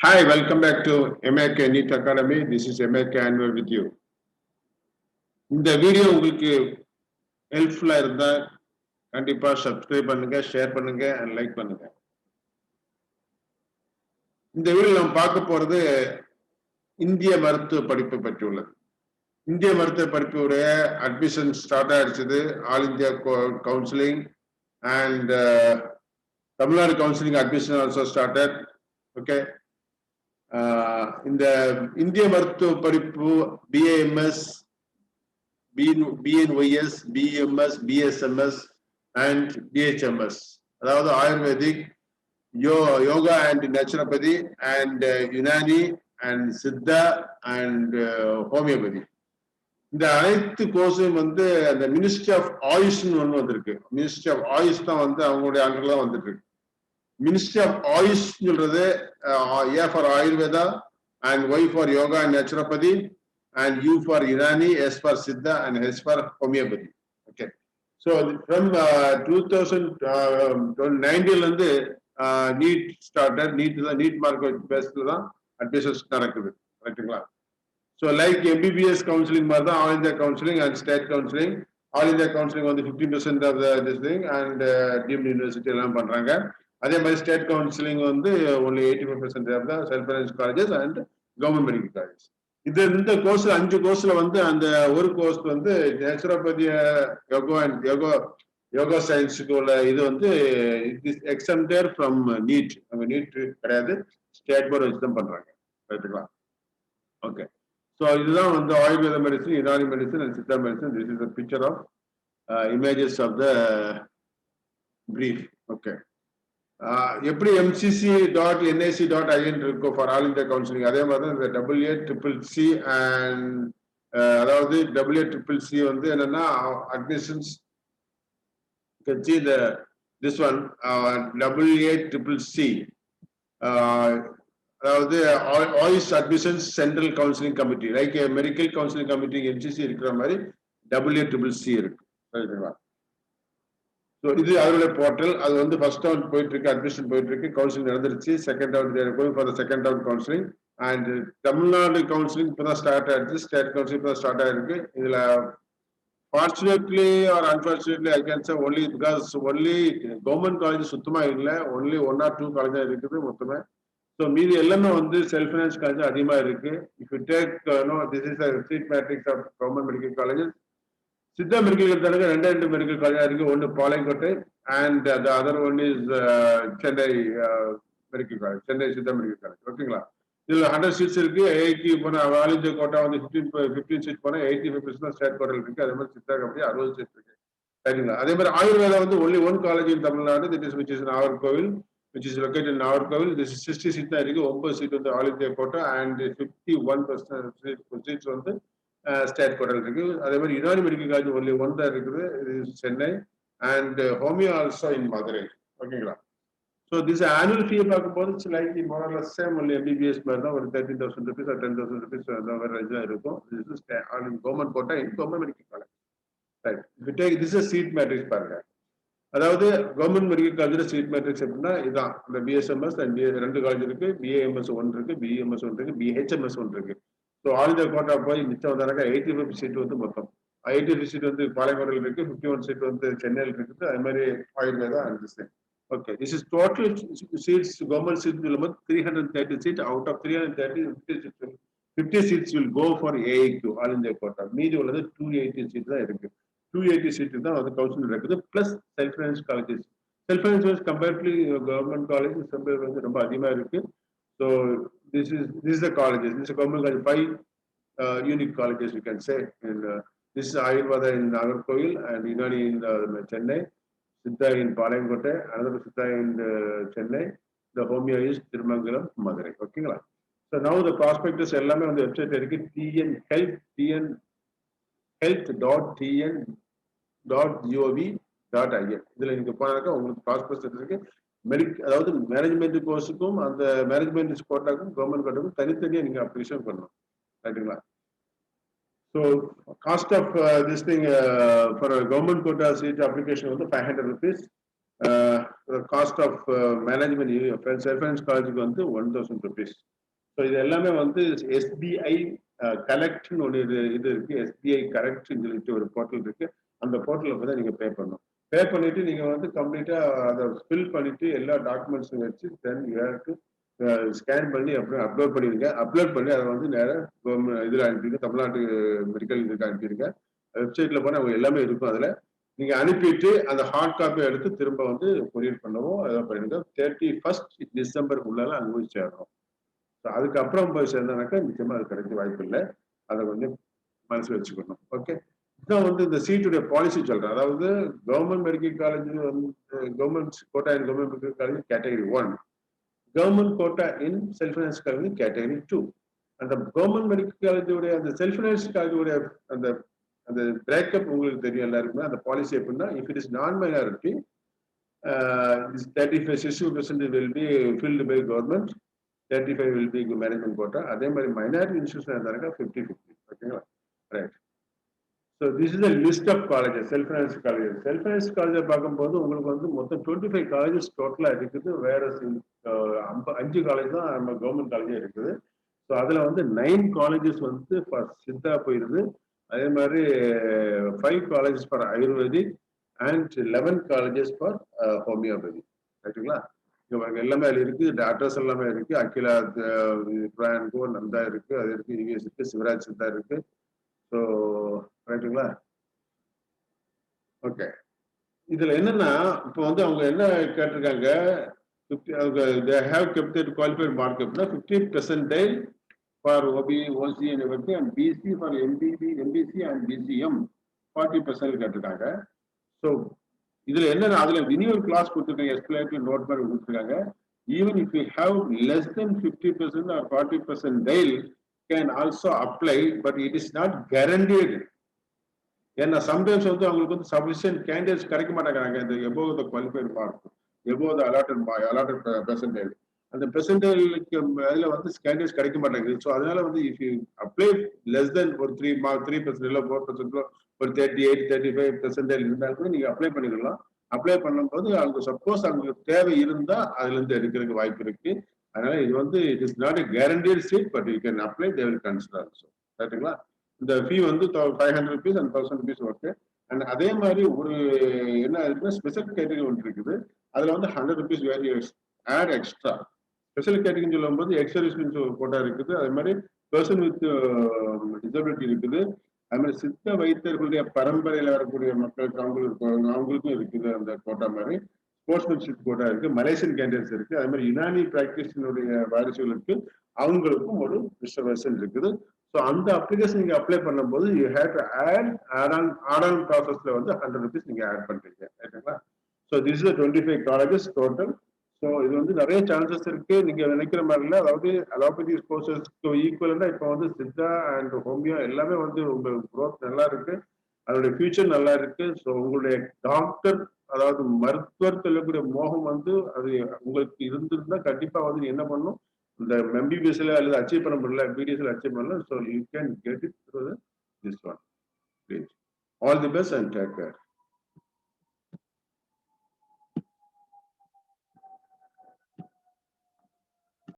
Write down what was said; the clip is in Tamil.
Hi, welcome back to MAK NEET Academy. This is MAK Annual with you. இந்த வீடியோ உங்களுக்கு ஹெல்ப்ஃபுல்லா இருந்தா கண்டிப்பா சப்ஸ்கிரைப் பண்ணுங்க, ஷேர் பண்ணுங்க அண்ட் லைக் பண்ணுங்க. இந்த வீடியோ நம்ம பார்க்க போறது இந்திய மருத்துவ படிப்பு பற்றி உள்ளது. இந்திய மருத்துவ படிப்புடைய அட்மிஷன் ஸ்டார்ட் ஆயிடுச்சு. All India counselling and Tamil Nadu counselling admission also started. Okay, இந்த இந்திய மருத்துவ படிப்பு BAMS, BNYS, BMS, BSMS and BHMS. அதாவது ayurvedic, yoga and naturopathy and Unani and Siddha and homeopathy. இந்த அனைத்து கோர்ஸும் அந்த மினிஸ்ட்ரி ஆஃப் ஆயுஷ்னு ஒன்று வந்திருக்கு. மினிஸ்ட்ரி ஆஃப் ஆயுஷ் தான் அவங்களுடைய அண்டர்ல தான் வந்துட்டு இருக்கு. மினிஸ்ட்ரி ஆஃப் ஆயுஷ் சொல்றது A for Ayurveda and Y for yoga and naturopathy and U for Unani, S for Siddha, and H for homeopathy. Okay. So from 2019 NEET started. NEET mark based admissions நடக்குது. ரைட்டுங்களா? So like MBBS counseling மாதிரி தான் All India counseling and state counseling. All India counseling 50% of this thing and deemed university எல்லாம் பண்றாங்க. அதே மாதிரி state counselling only 85% of the self-financed colleges and government medical colleges. இந்த கோர்ஸ்ல 5 கோர்ஸ்ல அந்த ஒரு கோர்ஸ் நேச்சுரோபதி, யோகா சயின்ஸுக்கு உள்ள இது it is exempted from NEET. அங்க நீட் கிடையாது, ஸ்டேட் போர்டு வச்சு தான் பண்றாங்க. ரைட்டுங்களா? ஓகே. ஸோ இதுதான் Ayurveda medicine, Unani medicine and Siddha medicine. This is the picture of images of the brief. Okay. எப்படி mcc.nic.in இருக்கும் ஃபார் ஆல் இந்தியா கவுன்சிலிங், அதே மாதிரி தான் இந்த WACCC அண்ட் அதாவது WACCC என்னன்னா அட்மிஷன்ஸ் திஸ் ஒன் WACCC அதாவது AYUSH admissions central counselling committee. Like medical counselling committee MCC இருக்கிற மாதிரி WACCC இருக்கு. ஸோ இது அதோட போர்ட்டல். அது ஃபர்ஸ்ட் ரவுண்ட் போயிட்டு இருக்கு, அட்மிஷன் போயிட்டு இருக்கு, கவுன்சிலிங் நடந்துருச்சு. Second round going for the second round counselling. And Tamil Nadu counselling இப்போதான் ஸ்டார்ட் ஆயிடுச்சு, ஸ்டேட் கவுன்சிலிங் இப்போ ஸ்டார்ட் ஆயிருக்கு. இதுல fortunately R unfortunately I can say only because only government college சுத்தமா இல்லை, ஒன்லி 1 or 2 காலேஜ் தான் இருக்குது மொத்தமே. ஸோ மீதி எல்லாமே செல்ஃப் ஃபைனான்ஸ் காலேஜ் அதிகமா இருக்கு. If you take this is seat matrix of government medical colleges. Siddha medical எடுத்தாலுங்க 2 மெடிக்கல் காலேஜா இருக்கு. ஒன்று Palayamkottai and the other one is Chennai medical college, Chennai Siddha medical college. ஓகேங்களா? இதுல 100 சீட்ஸ் இருக்கு. ஏஐக்கு போனா ஆல் இந்தியா கோட்டா 15 சீட் போனா 85% ஸ்டேட் கோட்டல் இருக்கு. அதே மாதிரி சித்தா கம்பெனி 60 சீட் இருக்கு. சரிங்களா? அதே மாதிரி Ayurveda only 1 college in Tamil Nadu, that is which is Nagercoil, which is located in Nagarkoil. This is 60 seats தான் இருக்கு. 9 seat all India quota and 51% seats state கோட்டல் இருக்கு. அதே மாதிரி யுனானி மெடிக்கல் காலேஜ் ஒன்லி 1 தான் இருக்குது, Chennai. And homeo also in Madurai. ஓகேங்களா? ஸோ திஸ் ஆனுவல் ஃபீ பார்க்கும்போது it's like மோரலஸ் same, only MBBS மாதிரி தான் ஒரு 13,000 rupees or 10,000 rupees அந்த மாதிரி ரேஞ்ச் தான் இருக்கும். This is government quota in government medical college. Right. If you take this is seat matrix பாருங்க. அதாவது government medical college seat matrix எப்படின்னா இதான். இந்த BSMS அண்ட் 2 காலேஜ் இருக்கு, BAMS 1 இருக்கு, BMS 1 இருக்கு, BHMS 1 இருக்கு. ஸோ ஆல் இந்தியா கோட்டா போய் மிச்சம் வந்தாங்க 85 சீட் மொத்தம். 85 சீட் பாளையங்கோட்டையில் இருக்கு, 51 சீட் சென்னையில் இருக்குது. அது மாதிரி Ayurveda and this thing. Okay, this is total seats. Government seat 330 seat. Out of 330, 50 seats will go for AIQ, all India quota. மீதி உள்ளது 280 சீட் தான் இருக்கு. 280 சீட் தான் கவுன்சிலிங் இருக்குது. Plus self finance colleges. Self finance comparatively government college ரொம்ப அதிகமா இருக்கு. So this is the colleges. This is a government college, 5 unique colleges you can say. And this is Ayurveda in Nagarkoil and Unani in Chennai, Siddha in Palayangkotte, another Siddha in Chennai. The Homeo is Tirumangalam, Madurai. Okay. So now the prospectus எல்லாமே website இருக்கு. tnhealth.gov.in. இதுல நீங்க போனாக்க உங்களுக்கு ப்ராஸ்பெக்டஸ் இருக்கு. அதாவது மேனேஜ்மெண்ட் கோர்ஸுக்கும் அந்த மேனேஜ்மெண்ட் கோட்டாக்கும் கவர்மெண்ட் கோட்டாக்கும் தனித்தனியா நீங்க அப்ளிகேஷன் பண்ணணும். ரைட்டுங்களா? So cost of this thing for government quota seat application 500 rupees. The cost of management self-finance காலேஜுக்கு வந்து 1000 rupees. ஸோ இது எல்லாமே வந்து எஸ்பிஐ கலெக்ட்னு ஒன்று இது இருக்கு. எஸ்பிஐ கரெக்ட்னு சொல்லிட்டு ஒரு போர்ட்டல் இருக்கு. அந்த போர்ட்டலில் போய் தான் நீங்கள் பே பண்ணணும். பே பண்ணிட்டு நீங்கள் வந்து கம்ப்ளீட்டாக அதை ஃபில் பண்ணிட்டு எல்லா டாக்குமெண்ட்ஸும் வச்சு தென் யூ ஸ்கேன் பண்ணி அப்புறம் அப்லோட் பண்ணிடுங்க. அப்லோட் பண்ணி அதை வந்து நேராக கவர்மெண்ட் இதில் அனுப்பிடுங்க. தமிழ்நாட்டு மெடிக்கல் இதுக்கு அனுப்பிடுங்க. வெப்சைட்டில் போனால் அவங்க எல்லாமே இருக்கும். அதில் நீங்கள் அனுப்பிட்டு அந்த ஹார்ட் காப்பி எடுத்து திரும்ப வந்து கொரியர் பண்ணவும் அதை பண்ணிடுங்க. 31st டிசம்பருக்குள்ளால அங்கே போய் சேரணும். அதுக்கப்புறம் போய் சேர்ந்தானாக்கா நிச்சயமா அது கிடைக்க வாய்ப்பு இல்லை. அதை கொஞ்சம் மனசுல வச்சுக்கணும். ஓகே, இதான் வந்து இந்த சீட்டுடைய பாலிசி சொல்றேன். அதாவது கவர்மெண்ட் மெடிக்கல் காலேஜ் வந்து government quota in government medical college category 1, government quota in self finance college category 2. அந்த கவர்மெண்ட் மெடிக்கல் காலேஜுடைய அந்த செல்ஃப் ஃபைனான்ஸ் காலேஜுடைய அந்த அந்த பிரேக்கப் உங்களுக்கு தெரியும் எல்லாருக்குமே. அந்த பாலிசி எப்படின்னா, if it is non minority 35-60% will be filled by government, 35 will be management quota. அதே மாதிரி மைனாரிட்டி இன்ஸ்டியூஷன் இருந்தாங்க 50-50. ஓகேங்களா, right. So this is the list of colleges, self finance colleges. Self finance காலேஜை பார்க்கும்போது உங்களுக்கு வந்து மொத்தம் 25 காலேஜஸ் டோட்டலாக இருக்குது. வேற 5 காலேஜ் தான் நம்ம கவர்மெண்ட் காலேஜே இருக்குது. ஸோ அதில் வந்து 9 காலேஜஸ் வந்து ஃபார் சித்தா போயிருது. அதே மாதிரி 5 colleges for ayurvedic and 11 colleges for homeopathy. ரைட்டுங்களா, இங்க எல்லாமே அதுல இருக்கு. டாக்டர்ஸ் எல்லாமே இருக்கு. அகிலா பிரான்கோ நந்தா இருக்கு, அது இருக்கு, யூஎஸ் இருக்கு, சிவராஜ் சித்தா இருக்கு. ஸோ ரைட்டுங்களா, ஓகே. இதுல என்னன்னா, இப்போ வந்து அவங்க என்ன கேட்டிருக்காங்க, 50% for OB, OC and BC for MBB, MBC and BCM 40% கேட்டிருக்காங்க. ஸோ இதுல என்னன்னா, அதுல ரினியூவல் கிளாஸ் கொடுத்துருக்காங்க, எஸ்பிளேட்டரி நோட் மாதிரி கொடுத்துருக்காங்க. Even if you have less than 50% or 40% they'll can also apply, but it is not guaranteed. ஏன்னா சம்டைம்ஸ் வந்து அவங்களுக்கு வந்து சஃபிஷியன்ட் கேண்டிடேட்ஸ் கிடைக்க மாட்டேங்கிறாங்க. இந்த above the qualified mark, above the allotted percentage, அந்த பெர்சன்டேஜ்க்கு மேல வந்து கேண்டிடேட்ஸ் கிடைக்க மாட்டேங்குது. ஸோ அதனால வந்து if you apply less than ஒரு 3% இல்லை 4%, ஒரு 38-35% இருந்தால் கூட நீங்க அப்ளை பண்ணிக்கலாம். அப்ளை பண்ணும்போது அவங்க சப்போஸ் அவங்களுக்கு தேவை இருந்தா அதுல இருந்து எடுக்கிறதுக்கு வாய்ப்பு இருக்கு. அதனால இது வந்து it is not a guaranteed seat, but you can apply, they will consider also. ரைட்டுங்களா, இந்த ஃபீ வந்து 500 rupees and 1000 rupees okay. And அதே மாதிரி ஒரு என்ன இருக்குன்னா, ஸ்பெஷல் கேட்டகரி ஒன்று இருக்குது. அதுல வந்து 100 rupees varies add extra. Special கேட்டகரின்னு சொல்லும் போது எக்ஸர்வீஸ்மென்ட் கோட்டா இருக்குது. அதே மாதிரி பர்சன் வித் டிசபிலிட்டி இருக்குது. அது மாதிரி சித்த வைத்தியர்களுடைய பரம்பரையில வரக்கூடிய மக்களுக்கு அவங்களுக்கும் இருக்குது அந்த கோட்டா மாதிரி. ஸ்போர்ட்ஸ்மேன்ஷிப் கோட்டா இருக்கு, மலேசியன் கேண்டிடேட்ஸ் இருக்கு. அதே மாதிரி யுனானி பிராக்டிஸினுடைய வாரிசுகளுக்கு அவங்களுக்கும் ஒரு ரிசர்வேஷன் இருக்குது. ஸோ அந்த அப்ளிகேஷன் நீங்க அப்ளை பண்ணும்போது you have to add on ப்ராசஸ்ல வந்து 100 rupees நீங்க ஆட் பண்றீங்க. ரைட்டுங்களா, so this is 25 colleges total. So இது வந்து நிறைய சான்சஸ் இருக்கு, நீங்க நினைக்கிற மாதிரி இல்லை. அதாவது அலோபதி கோர்சஸ்க்கு ஈக்குவலா இப்போ வந்து சித்தா அண்ட் ஹோமியோ எல்லாமே வந்து உங்களுக்கு க்ரோத் நல்லா இருக்கு, அதோட ஃபியூச்சர் நல்லா இருக்கு. ஸோ உங்களுடைய டாக்டர், அதாவது மருத்துவர் சொல்லக்கூடிய மோகம் வந்து அது உங்களுக்கு இருந்திருந்தா கண்டிப்பா வந்து என்ன பண்ணும், இந்த எம்பிபிஎஸ்ல அல்லது அச்சீவ் பண்ண முடியல, பிடிஎஸ்ல அச்சீவ் பண்ணல. So you can get it through this one. Please, all the best and take care.